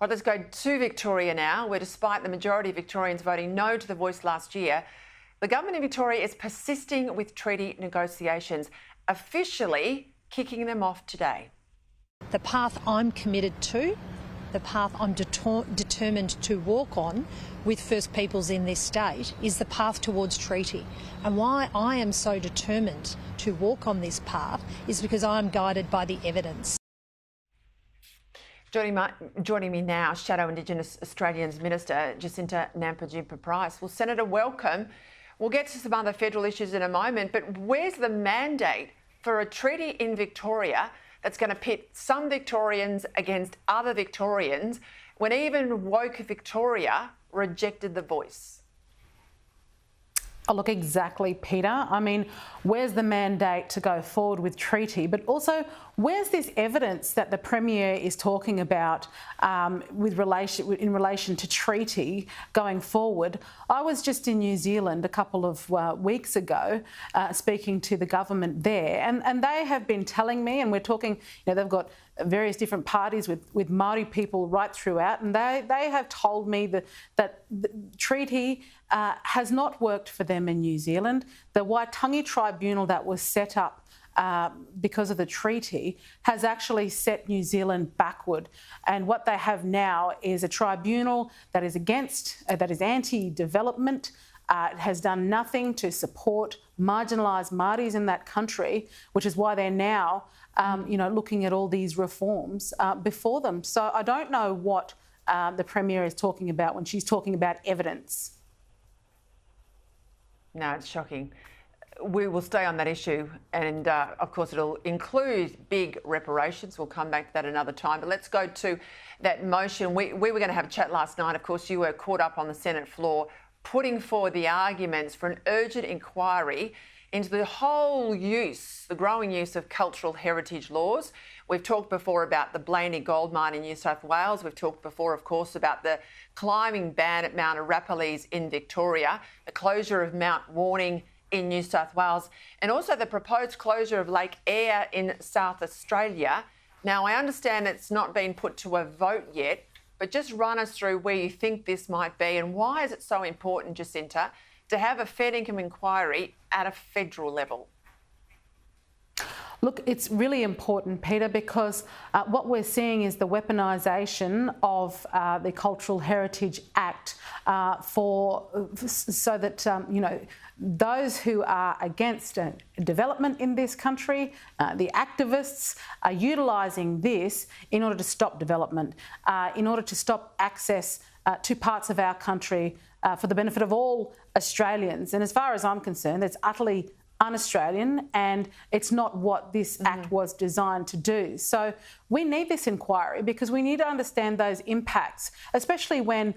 Right, let's go to Victoria now, where despite the majority of Victorians voting no to the voice last year, the government in Victoria is persisting with treaty negotiations, officially kicking them off today. The path I'm committed to, the path I'm determined to walk on with First Peoples in this state is the path towards treaty. And why I am so determined to walk on this path is because I am guided by the evidence. Joining me now, Shadow Indigenous Australians Minister Jacinta Nampijinpa-Price. Well, Senator, welcome. We'll get to some other federal issues in a moment, but where's the mandate for a treaty in Victoria that's going to pit some Victorians against other Victorians when even woke Victoria rejected the voice? Oh, look, exactly, Peter. I mean, where's the mandate to go forward with treaty? But also, where's this evidence that the Premier is talking about in relation to treaty going forward? I was just in New Zealand a couple of weeks ago speaking to the government there, and they have been telling me, and we're talking, they've got various different parties with Māori people right throughout, and they have told me that the treaty has not worked for them in New Zealand. The Waitangi Tribunal that was set up because of the treaty has actually set New Zealand backward. And what they have now is a tribunal that is anti-development. It has done nothing to support marginalised Māoris in that country, which is why they're now, looking at all these reforms before them. So I don't know what the Premier is talking about when she's talking about evidence. No, it's shocking. We will stay on that issue, and of course it'll include big reparations. We'll come back to that another time, but let's go to that motion. We were going to have a chat last night. Of course, you were caught up on the Senate floor putting forward the arguments for an urgent inquiry into the the growing use of cultural heritage laws. We've talked before about the Blaney gold mine in New South Wales. We've talked before, of course, about the climbing ban at Mount Arapiles in Victoria, the closure of Mount Warning in New South Wales, and also the proposed closure of Lake Eyre in South Australia. Now, I understand it's not been put to a vote yet, but just run us through where you think this might be and why is it so important, Jacinta, to have a Fed income inquiry at a federal level? Look, it's really important, Peter, because what we're seeing is the weaponisation of the Cultural Heritage Act so that, those who are against development in this country, the activists, are utilising this in order to stop development, in order to stop access to parts of our country for the benefit of all Australians. And as far as I'm concerned, it's utterly un-Australian, and it's not what this Act was designed to do. So we need this inquiry because we need to understand those impacts, especially when,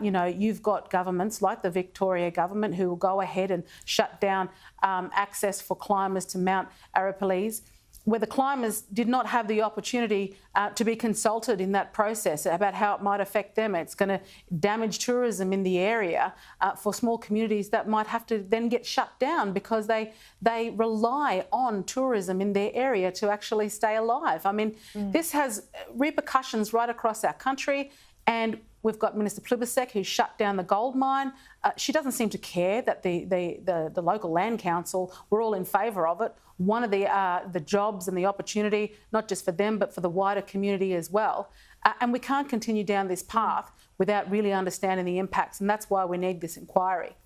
you've got governments like the Victoria government who will go ahead and shut down access for climbers to Mount Arapiles, where the climbers did not have the opportunity to be consulted in that process about how it might affect them. It's going to damage tourism in the area for small communities that might have to then get shut down because they rely on tourism in their area to actually stay alive. I mean, this has repercussions right across our country, and we've got Minister Plibersek who shut down the gold mine. She doesn't seem to care that the local land council were all in favour of it. One of the jobs and the opportunity, not just for them, but for the wider community as well. And we can't continue down this path without really understanding the impacts, and that's why we need this inquiry.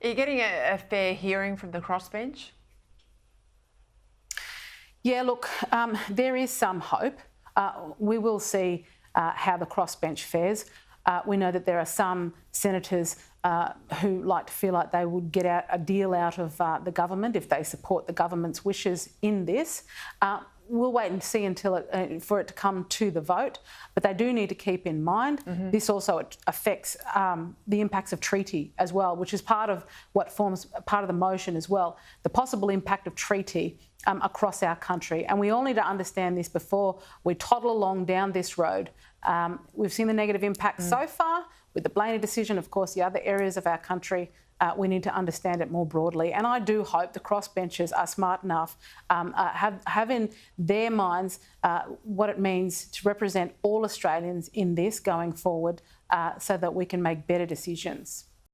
Are you getting a fair hearing from the crossbench? Yeah, look, there is some hope. We will see how the crossbench fares. We know that there are some senators who like to feel like they would get a deal out of the government if they support the government's wishes in this. We'll wait and see until for it to come to the vote, but they do need to keep in mind this also affects the impacts of treaty as well, which is part of what forms part of the motion as well, the possible impact of treaty across our country. And we all need to understand this before we toddle along down this road. We've seen the negative impacts so far. with the Blaney decision, of course, the other areas of our country, we need to understand it more broadly. And I do hope the crossbenchers are smart enough, have in their minds what it means to represent all Australians in this going forward, so that we can make better decisions.